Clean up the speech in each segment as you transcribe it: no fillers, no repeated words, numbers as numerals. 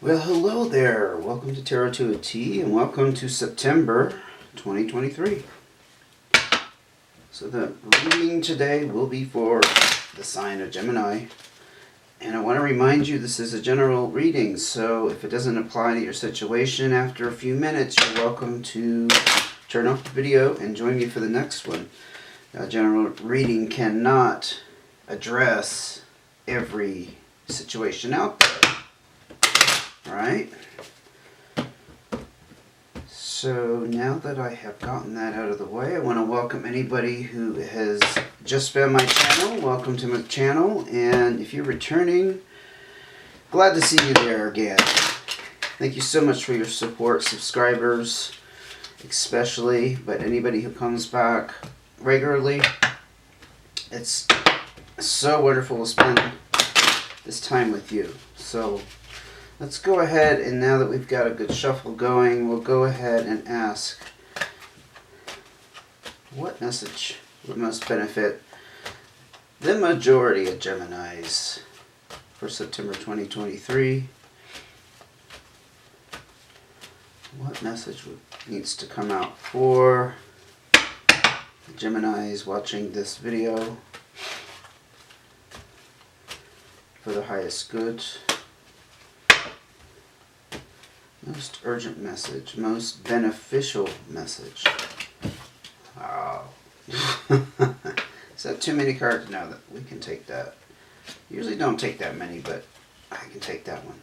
Well, hello there. Welcome to Tarot to a T and welcome to September 2023. So the reading today will be for the sign of Gemini. And I want to remind you this is a general reading, so if it doesn't apply to your situation after a few minutes, you're welcome to turn off the video and join me for the next one. A general reading cannot address every situation out there. Alright, so now that I have gotten that out of the way, I want to welcome anybody who has just found my channel. Welcome to my channel, and if you're returning, glad to see you there again. Thank you so much for your support, subscribers especially, but anybody who comes back regularly, it's so wonderful to spend this time with you. So let's go ahead, and now that we've got a good shuffle going, we'll go ahead and ask what message would most benefit the majority of Geminis for September 2023. What message needs to come out for the Geminis watching this video for the highest good? Most urgent message, most beneficial message. Oh. Is that too many cards? No, we can take that. Usually don't take that many, but I can take that one.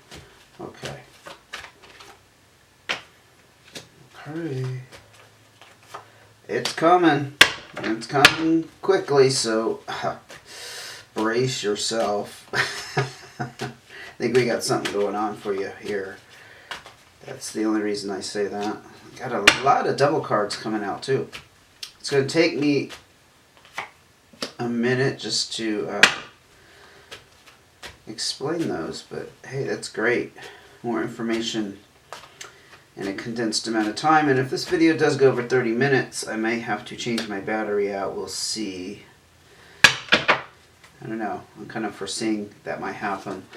Okay. Okay. It's coming. It's coming quickly, so brace yourself. I think we got something going on for you here. That's the only reason I say that. Got a lot of double cards coming out too. It's going to take me a minute just to explain those, but hey, that's great. More information in a condensed amount of time. And if this video does go over 30 minutes, I may have to change my battery out. We'll see. I don't know. I'm kind of foreseeing that might happen.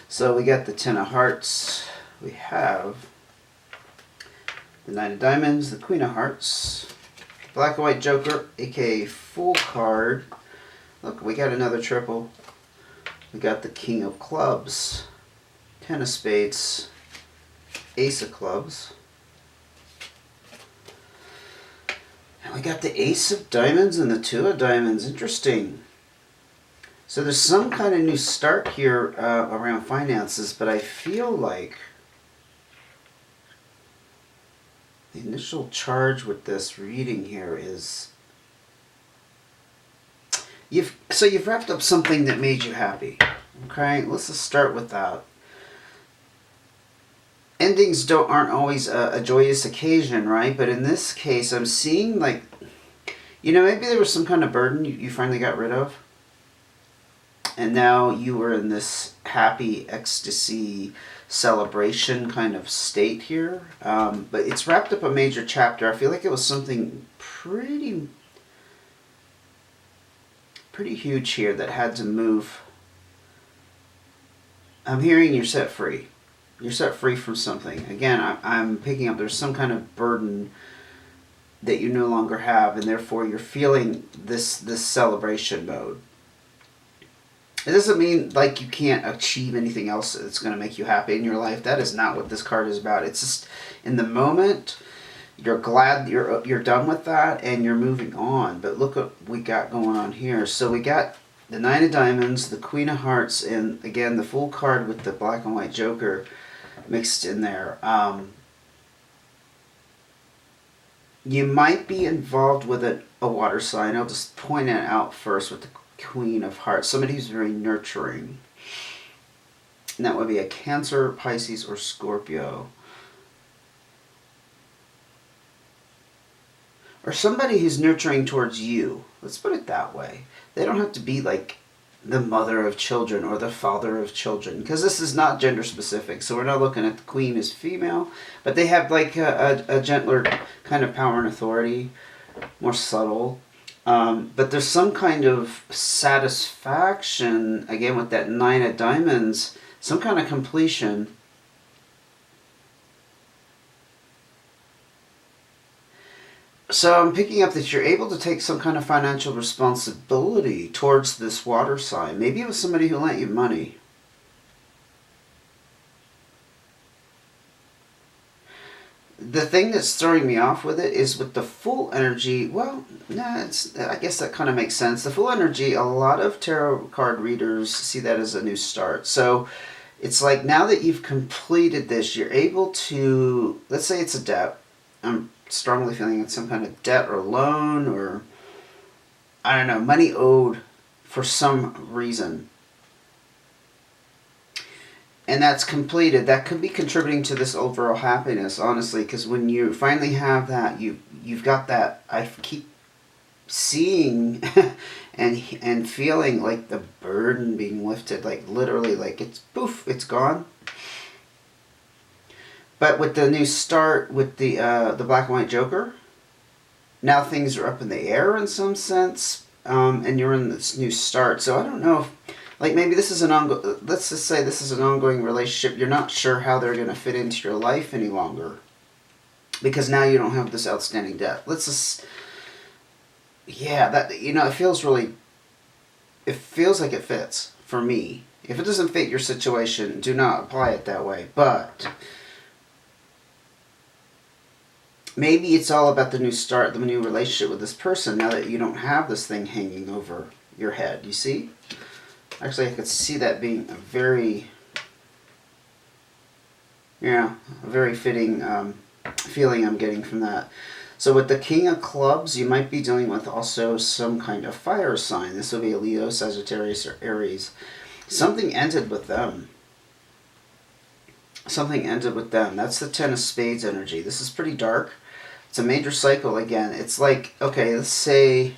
So we got the Ten of Hearts. We have the Nine of Diamonds, the Queen of Hearts, Black and White Joker, aka Fool card. Look, we got another triple. We got the King of Clubs, Ten of Spades, Ace of Clubs. And we got the Ace of Diamonds and the Two of Diamonds. Interesting. So there's some kind of new start here around finances, but I feel like the initial charge with this reading here is you've wrapped up something that made you happy. Okay, let's just start with that. Endings aren't always a joyous occasion, right? But in this case, I'm seeing like, maybe there was some kind of burden you finally got rid of, and now you were in this happy ecstasy celebration kind of state here, but it's wrapped up a major chapter. I feel like it was something pretty huge here that had to move. I'm hearing you're set free. You're set free from something. Again, I'm picking up there's some kind of burden that you no longer have, and therefore you're feeling this celebration mode. It doesn't mean like you can't achieve anything else that's going to make you happy in your life. That is not what this card is about. It's just in the moment, you're glad you're done with that and you're moving on. But look what we got going on here. So we got the Nine of Diamonds, the Queen of Hearts, and again the Fool card with the Black and White Joker mixed in there. You might be involved with a water sign. I'll just point it out first with the Queen of Hearts. Somebody who's very nurturing. And that would be a Cancer, Pisces, or Scorpio. Or somebody who's nurturing towards you. Let's put it that way. They don't have to be like the mother of children or the father of children, because this is not gender specific. So we're not looking at the queen as female, but they have like a gentler kind of power and authority, more subtle. But there's some kind of satisfaction, again with that Nine of Diamonds, some kind of completion So I'm picking up that you're able to take some kind of financial responsibility towards this water sign. Maybe it was somebody who lent you money. The thing that's throwing me off with it is with the full energy. Well, nah, I guess that kind of makes sense. The full energy, a lot of tarot card readers see that as a new start. So it's like now that you've completed this, you're able to, let's say it's a debt. I'm strongly feeling it's some kind of debt or loan or, I don't know, money owed for some reason. And that's completed. That could be contributing to this overall happiness, honestly, because when you finally have that, you've got that. I keep seeing and feeling like the burden being lifted, like literally, like it's poof, it's gone. But with the new start, with the black and white Joker, now things are up in the air in some sense, and you're in this new start. So I don't know if, like, maybe this is let's just say this is an ongoing relationship. You're not sure how they're going to fit into your life any longer because now you don't have this outstanding debt. Let's just, yeah, that, it feels like it fits for me. If it doesn't fit your situation, do not apply it that way. But maybe it's all about the new start, the new relationship with this person now that you don't have this thing hanging over your head. You see? Actually, I could see that being a very fitting feeling I'm getting from that. So with the King of Clubs, you might be dealing with also some kind of fire sign. This will be a Leo, Sagittarius, or Aries. Something ended with them. Something ended with them. That's the Ten of Spades energy. This is pretty dark. It's a major cycle again. It's like, okay, let's say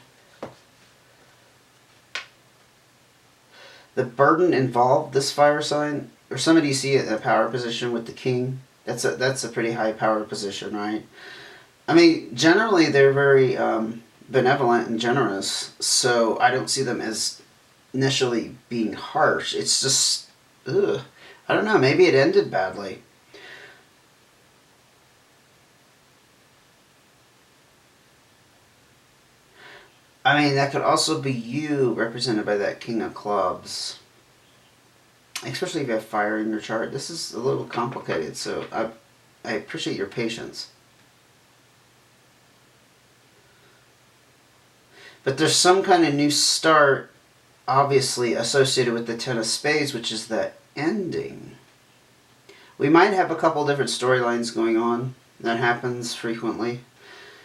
the burden involved this fire sign, or somebody you see in a power position with the king. That's a pretty high power position, right? I mean, generally they're very benevolent and generous, so I don't see them as initially being harsh. It's just, ugh. I don't know, maybe it ended badly. I mean, that could also be you represented by that King of Clubs. Especially if you have fire in your chart. This is a little complicated, so I appreciate your patience. But there's some kind of new start, obviously, associated with the Ten of Spades, which is the ending. We might have a couple different storylines going on. That happens frequently.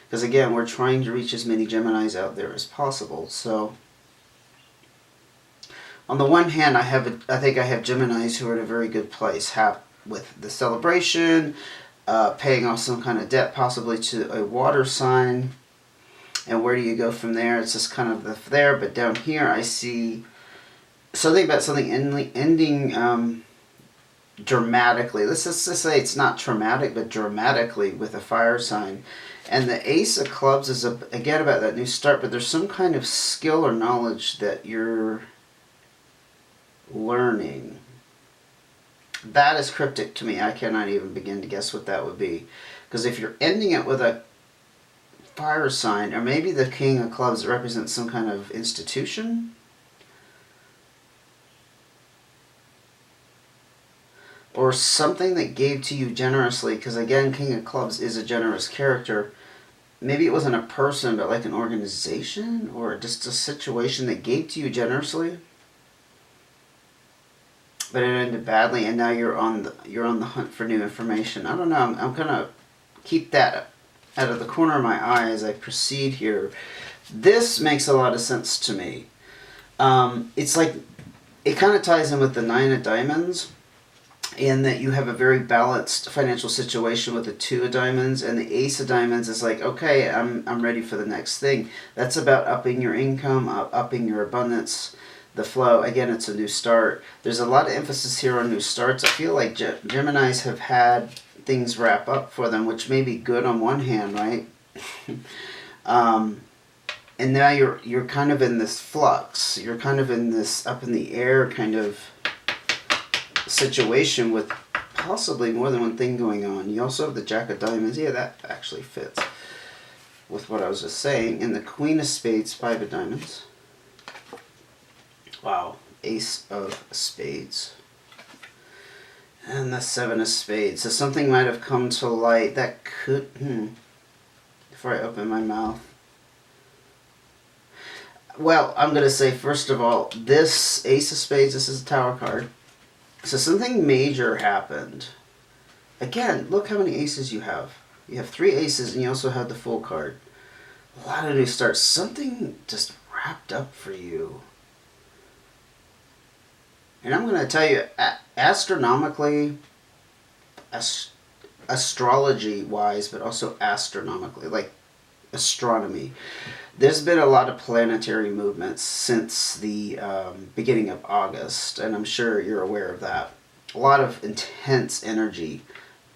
Because again, we're trying to reach as many Geminis out there as possible. So, on the one hand, I think I have Geminis who are in a very good place, with the celebration, paying off some kind of debt, possibly to a water sign. And where do you go from there? It's just kind of there. But down here, I see something about something ending dramatically. Let's just say it's not traumatic, but dramatically with a fire sign. And the Ace of Clubs is, again, about that new start, but there's some kind of skill or knowledge that you're learning. That is cryptic to me. I cannot even begin to guess what that would be. Because if you're ending it with a fire sign, or maybe the King of Clubs represents some kind of institution, or something that gave to you generously, because again, King of Clubs is a generous character. Maybe it wasn't a person, but like an organization, or just a situation that gave to you generously, but it ended badly, and now you're on the hunt for new information. I don't know. I'm gonna keep that out of the corner of my eye as I proceed here. This makes a lot of sense to me. It's like it kind of ties in with the Nine of Diamonds, in that you have a very balanced financial situation with the Two of Diamonds, and the Ace of Diamonds is like, okay, I'm ready for the next thing. That's about upping your income, upping your abundance, the flow. Again, it's a new start. There's a lot of emphasis here on new starts. I feel like Geminis have had things wrap up for them, which may be good on one hand, right? And now you're kind of in this flux. You're kind of in this up in the air kind of situation with possibly more than one thing going on. You also have the Jack of Diamonds. Yeah, that actually fits. with what I was just saying. And the Queen of Spades, 5 of Diamonds. Wow. Ace of Spades. And the 7 of Spades. So something might have come to light that could... Before I open my mouth. Well, I'm going to say, first of all, this Ace of Spades, this is a Tower card. So something major happened. Again, look how many aces you have. You have 3 aces and you also have the Fool card. A lot of new starts. Something just wrapped up for you. And I'm going to tell you, astronomically, astrology-wise, but also astronomically, like astronomy, there's been a lot of planetary movements since the beginning of August, and I'm sure you're aware of that. A lot of intense energy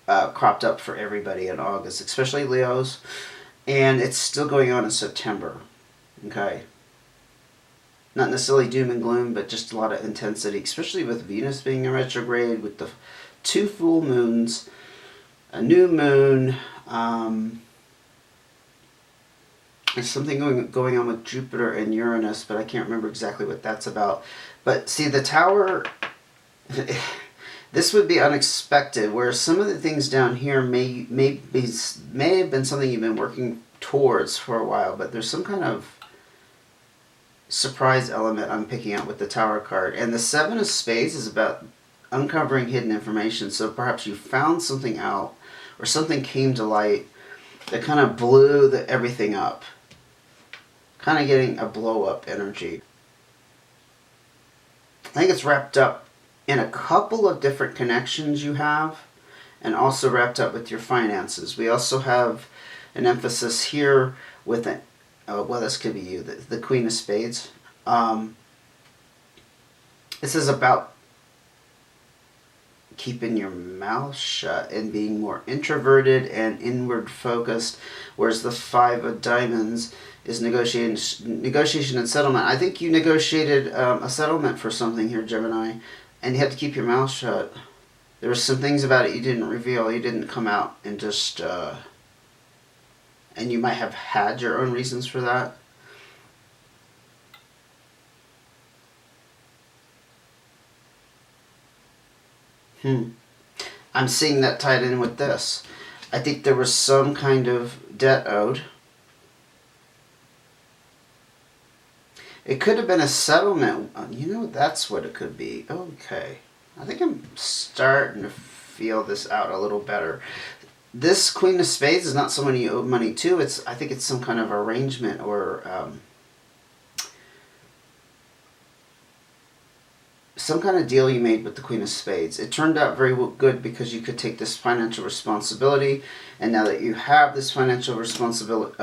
cropped up for everybody in August, especially Leos, and it's still going on in September. Okay. Not necessarily doom and gloom, but just a lot of intensity, especially with Venus being in retrograde, with the 2 full moons, a new moon. There's something going on with Jupiter and Uranus, but I can't remember exactly what that's about. But see, the Tower, this would be unexpected, whereas some of the things down here may have been something you've been working towards for a while, but there's some kind of surprise element I'm picking out with the Tower card. And the 7 of Spades is about uncovering hidden information. So perhaps you found something out, or something came to light that kind of blew everything up. Kind of getting a blow-up energy. I think it's wrapped up in a couple of different connections you have, and also wrapped up with your finances. We also have an emphasis here with an well, this could be you, the Queen of Spades. This is about keeping your mouth shut and being more introverted and inward focused, whereas the 5 of Diamonds is negotiation and settlement. I think you negotiated a settlement for something here, Gemini, and you had to keep your mouth shut. There were some things about it you didn't reveal. You didn't come out and just... and you might have had your own reasons for that. I'm seeing that tied in with this. I think there was some kind of debt owed. It could have been a settlement. You know, that's what it could be. Okay. I think I'm starting to feel this out a little better. This Queen of Spades is not someone you owe money to. I think it's some kind of arrangement or some kind of deal you made with the Queen of Spades. It turned out very good because you could take this financial responsibility, and now that you have this financial responsibility,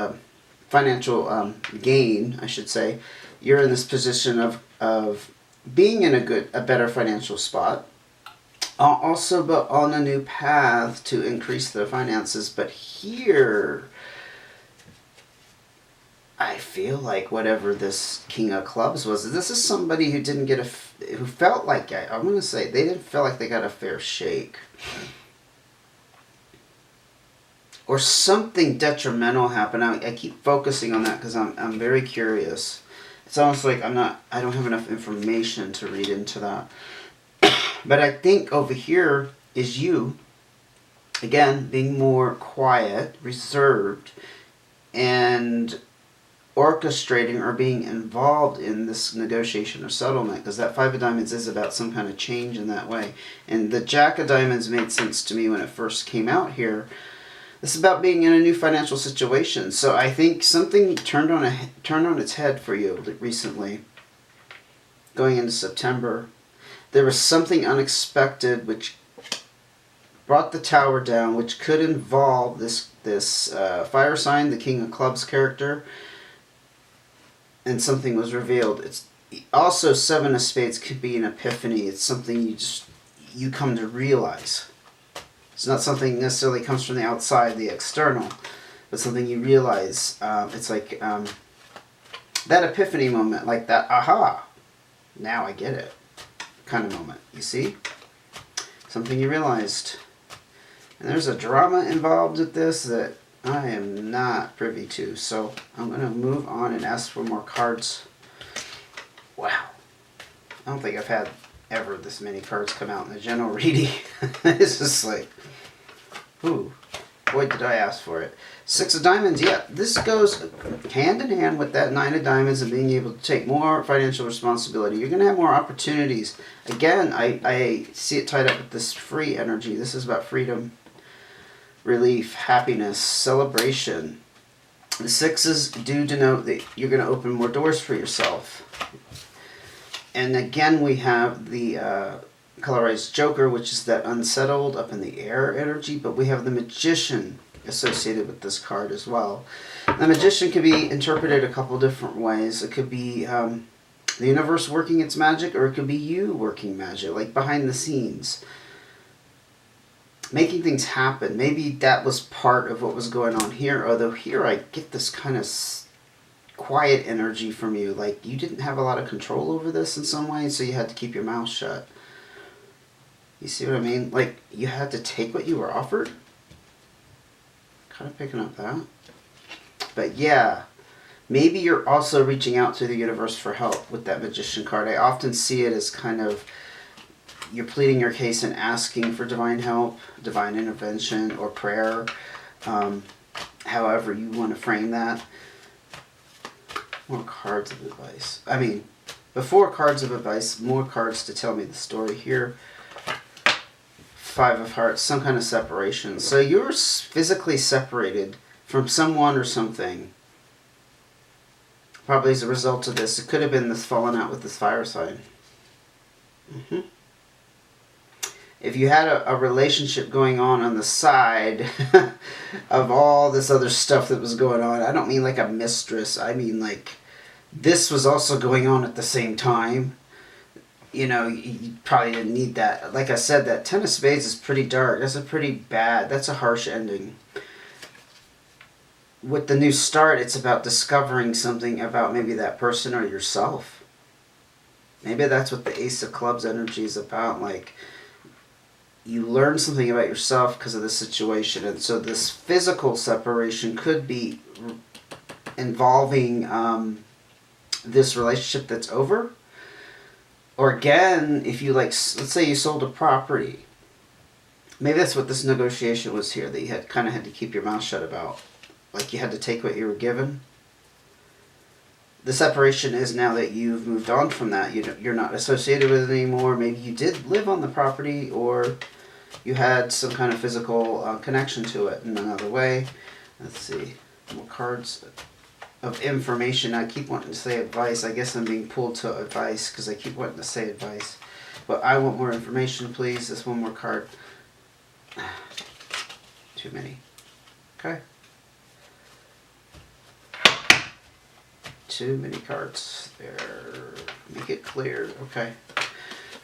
gain, I should say, you're in this position of being in a better financial spot. Also, but on a new path to increase their finances. But here, I feel like whatever this King of Clubs was, this is somebody who didn't get who felt like, I'm going to say, they didn't feel like they got a fair shake. Or something detrimental happened. I keep focusing on that because I'm very curious. It's almost like I don't have enough information to read into that. But I think over here is you, again, being more quiet, reserved, and orchestrating or being involved in this negotiation or settlement, because that 5 of Diamonds is about some kind of change in that way. And the Jack of Diamonds made sense to me when it first came out here. It's about being in a new financial situation. So I think something turned on its head for you recently, going into September. There was something unexpected which brought the Tower down, which could involve this fire sign, the King of Clubs character, and something was revealed. It's also 7 of Spades could be an epiphany. It's something you come to realize. It's not something necessarily comes from the outside, the external, but something you realize. It's like that epiphany moment, like that aha, now I get it kind of moment. You see? Something you realized. And there's a drama involved with this that I am not privy to. So I'm going to move on and ask for more cards. Wow. I don't think I've had ever this many cards come out in the general reading. It's just like, ooh, boy, did I ask for it. 6 of Diamonds, yeah, this goes hand in hand with that 9 of Diamonds and being able to take more financial responsibility. You're going to have more opportunities. Again, I see it tied up with this free energy. This is about freedom, relief, happiness, celebration. The 6s do denote that you're going to open more doors for yourself. And again, we have the colorized Joker, which is that unsettled, up in the air energy. But we have the Magician associated with this card as well. The Magician can be interpreted a couple different ways. It could be the universe working its magic, or it could be you working magic, like behind the scenes. Making things happen. Maybe that was part of what was going on here, although here I get this kind of quiet energy from you, like you didn't have a lot of control over this in some way, so you had to keep your mouth shut. You see what I mean? Like you had to take what you were offered. Kind of picking up that. But yeah, maybe you're also reaching out to the universe for help with that Magician card. I often see it as kind of you're pleading your case and asking for divine help, divine intervention, or prayer. However you want to frame that. More cards of advice. I mean, before cards of advice, more cards to tell me the story here. 5 of Hearts, some kind of separation. So you're physically separated from someone or something. Probably as a result of this. It could have been this falling out with this fire sign. If you had a relationship going on the side of all this other stuff that was going on, I don't mean like a mistress. I mean like this was also going on at the same time. You know, you probably didn't need that. Like I said, that 10 of Spades is pretty dark. That's a pretty bad, that's a harsh ending. With the new start, it's about discovering something about maybe that person or yourself. Maybe that's what the Ace of Clubs energy is about. Like, you learn something about yourself because of the situation. And so this physical separation could be involving this relationship that's over. Or again, if you like, let's say you sold a property. Maybe that's what this negotiation was here, that you had kind of had to keep your mouth shut about. Like you had to take what you were given. The separation is now that you've moved on from that. You're not associated with it anymore. Maybe you did live on the property, or you had some kind of physical connection to it in another way. Let's see. More cards of information. I keep wanting to say advice. I guess I'm being pulled to advice because I keep wanting to say advice. But I want more information, please. This one more card. Too many. Okay. Too many cards there. Make it clear. Okay.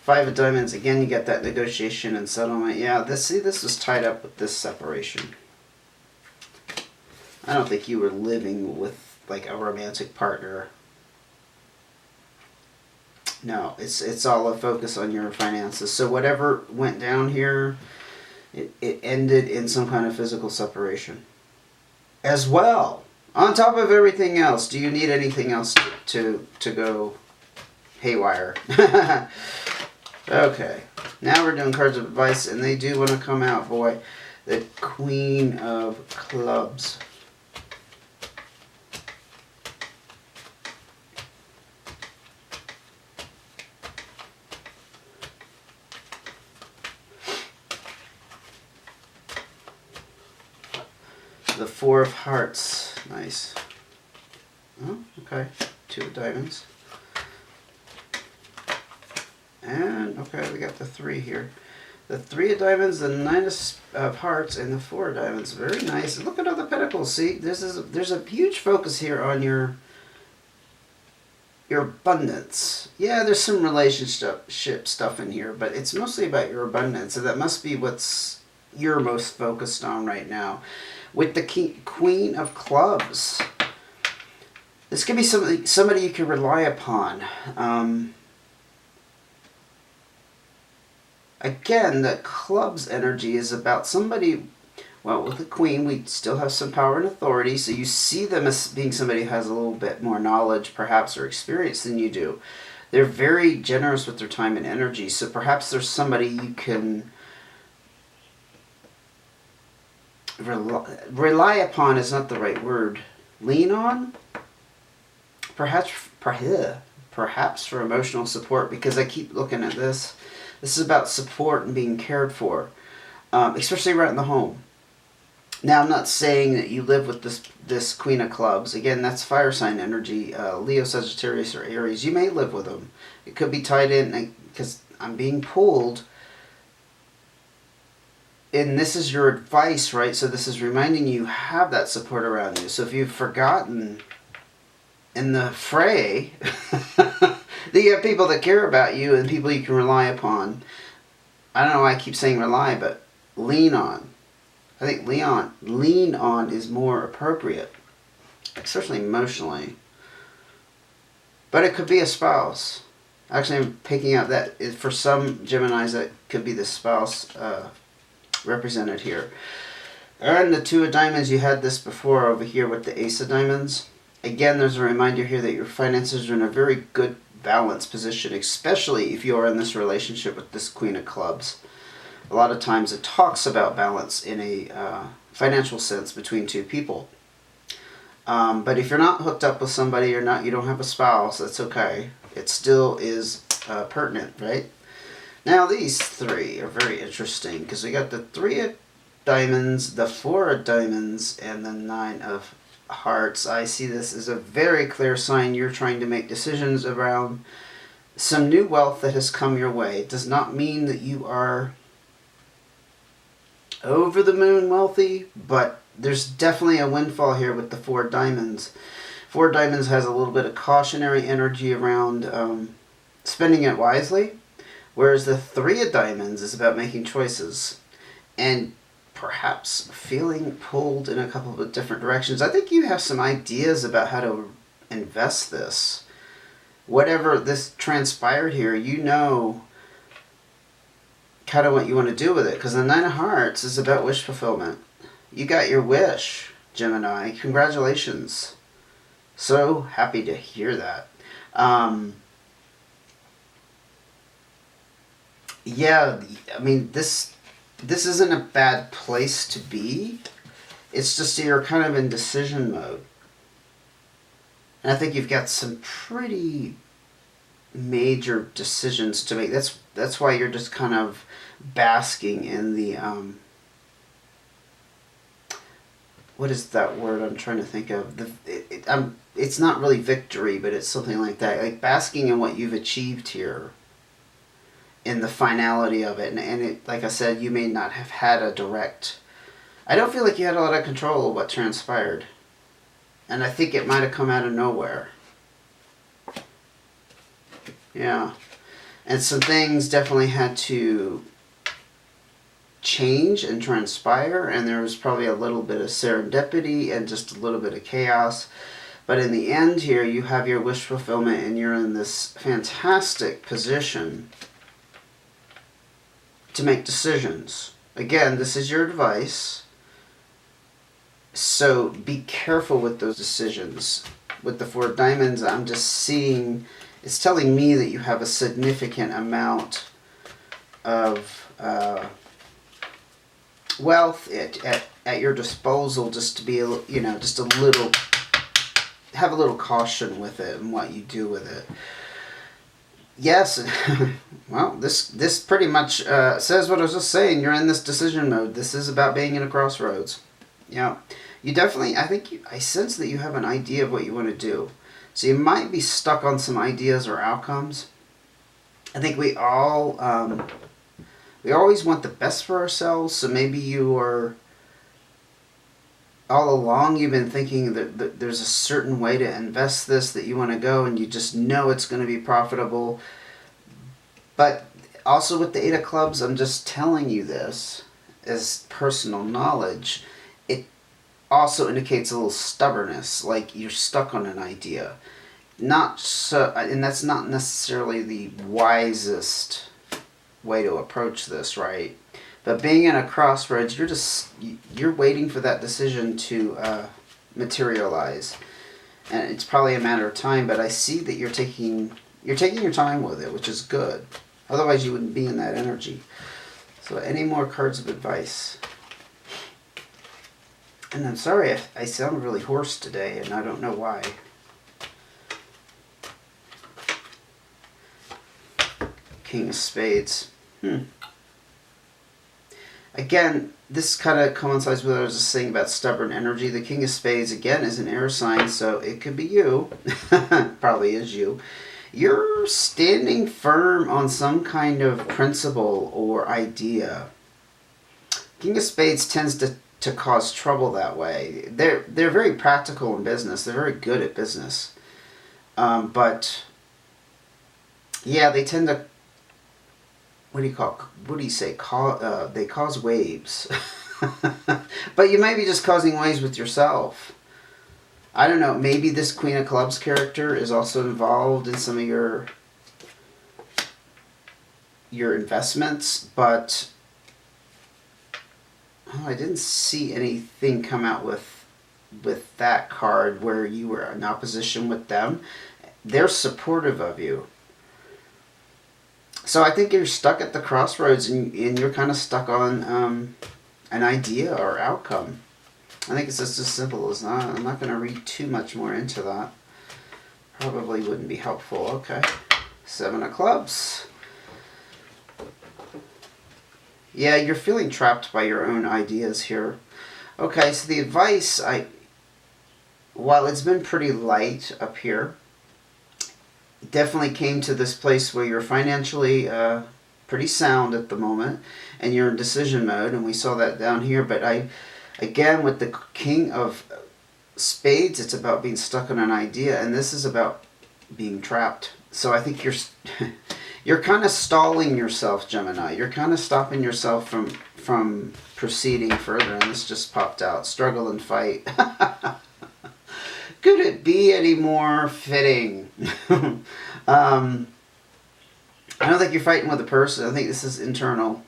5 of Diamonds. Again, you get that negotiation and settlement. Yeah, this was tied up with this separation. I don't think you were living with like a romantic partner. No, it's all a focus on your finances. So whatever went down here, it ended in some kind of physical separation. As well, on top of everything else, do you need anything else to go haywire? Okay, now we're doing cards of advice, and they do want to come out, boy. The Queen of Clubs. The 4 of Hearts. Nice. Oh, okay. 2 of Diamonds. And, okay, we got the 3 here. The 3 of Diamonds, the 9 of Hearts, and the 4 of Diamonds. Very nice. Look at all the Pentacles. See, there's a huge focus here on your abundance. Yeah, there's some relationship stuff in here, but it's mostly about your abundance. So that must be what's you're most focused on right now. With the Queen of Clubs. This could be somebody you can rely upon. Again, the Clubs energy is about somebody Well, with the Queen, we still have some power and authority, so you see them as being somebody who has a little bit more knowledge, perhaps, or experience than you do. They're very generous with their time and energy, so perhaps there's somebody you can rely upon is not the right word. Lean on? Perhaps for emotional support, because I keep looking at this. This is about support and being cared for, especially right in the home. Now, I'm not saying that you live with this Queen of Clubs. Again, that's fire sign energy, Leo, Sagittarius, or Aries. You may live with them. It could be tied in, because I'm being pulled. And this is your advice, right? So this is reminding you have that support around you. So if you've forgotten in the fray that you have people that care about you and people you can rely upon. I don't know why I keep saying rely, but lean on. I think lean on is more appropriate, especially emotionally. But it could be a spouse. Actually, I'm picking up that for some Geminis that could be the spouse represented here. And the Two of Diamonds, you had this before over here with the Ace of Diamonds. Again, there's a reminder here that your finances are in a very good balanced position, especially if you are in this relationship with this Queen of Clubs. A lot of times it talks about balance in a financial sense between two people. But if you're not hooked up with somebody, you don't have a spouse, that's okay. It still is pertinent, right? Now these three are very interesting because we got the Three of Diamonds, the Four of Diamonds, and the Nine of Hearts. I see this as a very clear sign you're trying to make decisions around some new wealth that has come your way. It does not mean that you are over the moon wealthy, but there's definitely a windfall here with the Four of Diamonds. Four of Diamonds has a little bit of cautionary energy around spending it wisely, whereas the Three of Diamonds is about making choices and perhaps feeling pulled in a couple of different directions. I think you have some ideas about how to invest this. Whatever this transpired here, you know kind of what you want to do with it, because the Nine of Hearts is about wish fulfillment. You got your wish, Gemini. Congratulations. So happy to hear that. Yeah, I mean, this isn't a bad place to be. It's just that you're kind of in decision mode. And I think you've got some pretty major decisions to make. That's why you're just kind of basking in the what is that word I'm trying to think of? It's not really victory, but it's something like that. Like basking in what you've achieved here, in the finality of it. And it, like I said, you may not have had a direct... I don't feel like you had a lot of control of what transpired. And I think it might have come out of nowhere. Yeah. And some things definitely had to change and transpire, and there was probably a little bit of serendipity and just a little bit of chaos. But in the end here, you have your wish fulfillment, and you're in this fantastic position to make decisions. Again, this is your advice, so be careful with those decisions. With the Four of Diamonds, I'm just seeing, it's telling me that you have a significant amount of wealth at your disposal, just to be, just a little, have a little caution with it and what you do with it. Yes, well, this pretty much says what I was just saying. You're in this decision mode. This is about being in a crossroads. Yeah, you definitely, I sense that you have an idea of what you want to do. So you might be stuck on some ideas or outcomes. I think we all, we always want the best for ourselves, so maybe you are, all along you've been thinking that there's a certain way to invest this that you want to go, and you just know it's going to be profitable. But also with the Eight of Clubs, I'm just telling you this as personal knowledge. It also indicates a little stubbornness, like you're stuck on an idea. Not so, and that's not necessarily the wisest way to approach this, right? But being in a crossroads, you're waiting for that decision to materialize, and it's probably a matter of time. But I see that you're taking your time with it, which is good. Otherwise, you wouldn't be in that energy. So, any more cards of advice? And I'm sorry if I sound really hoarse today, and I don't know why. King of Spades. Again, this kind of coincides with what I was just saying about stubborn energy. The King of Spades, again, is an air sign, so it could be you. Probably is you. You're standing firm on some kind of principle or idea. King of Spades tends to cause trouble that way. They're very practical in business. They're very good at business. But, yeah, they tend to... What do you say? They cause waves. But you might be just causing waves with yourself. I don't know. Maybe this Queen of Clubs character is also involved in some of your investments, but I didn't see anything come out with that card where you were in opposition with them. They're supportive of you. So I think you're stuck at the crossroads, and you're kind of stuck on an idea or outcome. I think it's just as simple as that. I'm not going to read too much more into that. Probably wouldn't be helpful. Okay. 7 of Clubs. Yeah, you're feeling trapped by your own ideas here. Okay, so the advice, while it's been pretty light up here, definitely came to this place where you're financially pretty sound at the moment, and you're in decision mode, and we saw that down here. But again, with the King of Spades, it's about being stuck on an idea, and this is about being trapped. So I think you're kind of stalling yourself, Gemini. You're kind of stopping yourself from proceeding further, and this just popped out. Struggle and fight. Could it be any more fitting? I don't think you're fighting with a person. I think this is internal.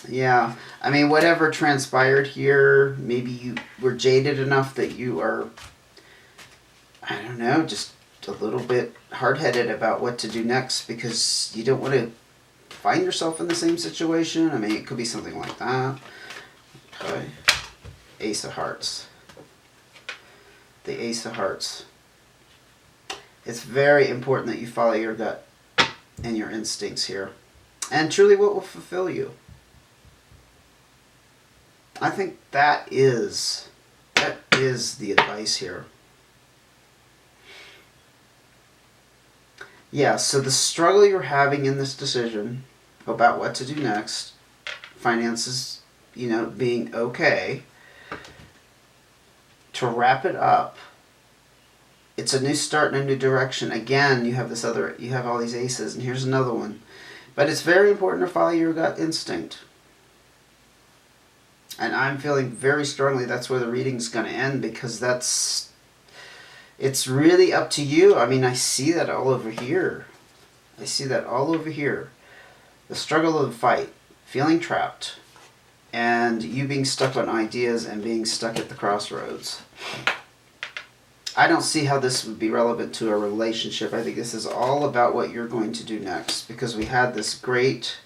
Yeah. I mean, whatever transpired here, maybe you were jaded enough that you are, I don't know, just a little bit hard-headed about what to do next because you don't want to find yourself in the same situation. I mean, it could be something like that. Okay. Ace of Hearts. The Ace of Hearts. It's very important that you follow your gut and your instincts here. And truly what will fulfill you. I think that is the advice here. Yeah, so the struggle you're having in this decision about what to do next, finances, being okay, to wrap it up, it's a new start and a new direction. Again, you have all these aces, and here's another one. But it's very important to follow your gut instinct. And I'm feeling very strongly that's where the reading's going to end, because it's really up to you. I mean, I see that all over here. The struggle of the fight, feeling trapped, and you being stuck on ideas and being stuck at the crossroads. I don't see how this would be relevant to a relationship. I think this is all about what you're going to do next, because we had this great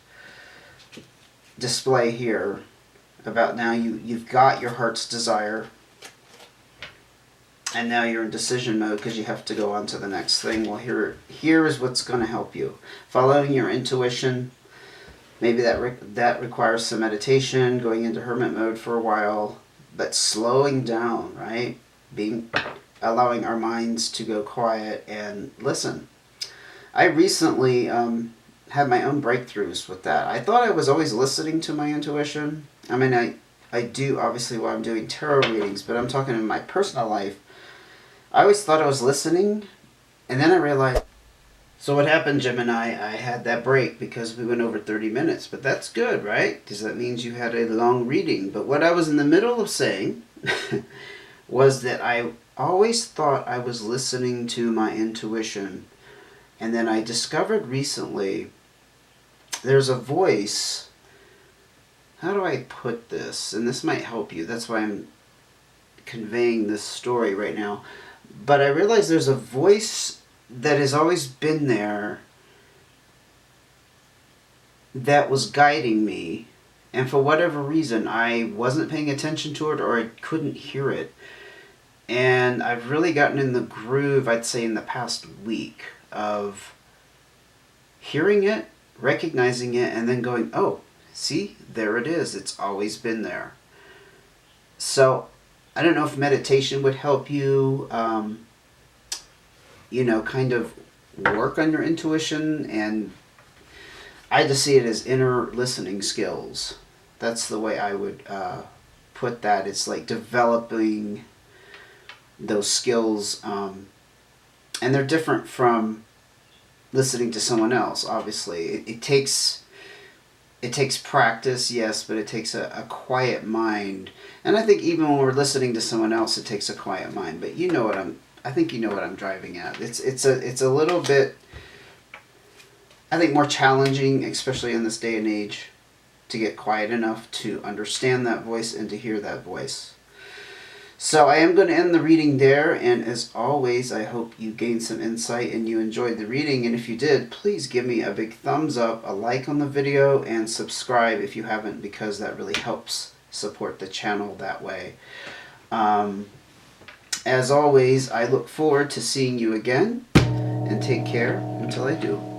display here about now you've got your heart's desire, and now you're in decision mode because you have to go on to the next thing. Well, here is what's going to help you. Following your intuition. Maybe that requires some meditation, going into hermit mode for a while, but slowing down, right? Allowing our minds to go quiet and listen. I recently had my own breakthroughs with that. I thought I was always listening to my intuition. I mean, I do obviously while I'm doing tarot readings, but I'm talking in my personal life. I always thought I was listening, and then I realized. So what happened, Gemini? I had that break because we went over 30 minutes, but that's good, right? Because that means you had a long reading. But what I was in the middle of saying was that I always thought I was listening to my intuition, and then I discovered recently there's a voice how do I put this? And this might help you. That's why I'm conveying this story right now. But I realize there's a voice that has always been there that was guiding me, and for whatever reason I wasn't paying attention to it, or I couldn't hear it. And I've really gotten in the groove, I'd say, in the past week of hearing it, recognizing it, and then going, oh, see, there it is. It's always been there. So I don't know if meditation would help you, kind of work on your intuition. And I just see it as inner listening skills. That's the way I would put that. It's like developing those skills, and they're different from listening to someone else. Obviously, it takes practice, yes, but it takes a quiet mind. And I think even when we're listening to someone else, it takes a quiet mind. But I think you know what I'm driving at. It's a little bit, I think, more challenging, especially in this day and age, to get quiet enough to understand that voice and to hear that voice. So I am going to end the reading there, and as always, I hope you gained some insight and you enjoyed the reading. And if you did, please give me a big thumbs up, a like on the video, and subscribe if you haven't, because that really helps support the channel that way. As always, I look forward to seeing you again, and take care until I do.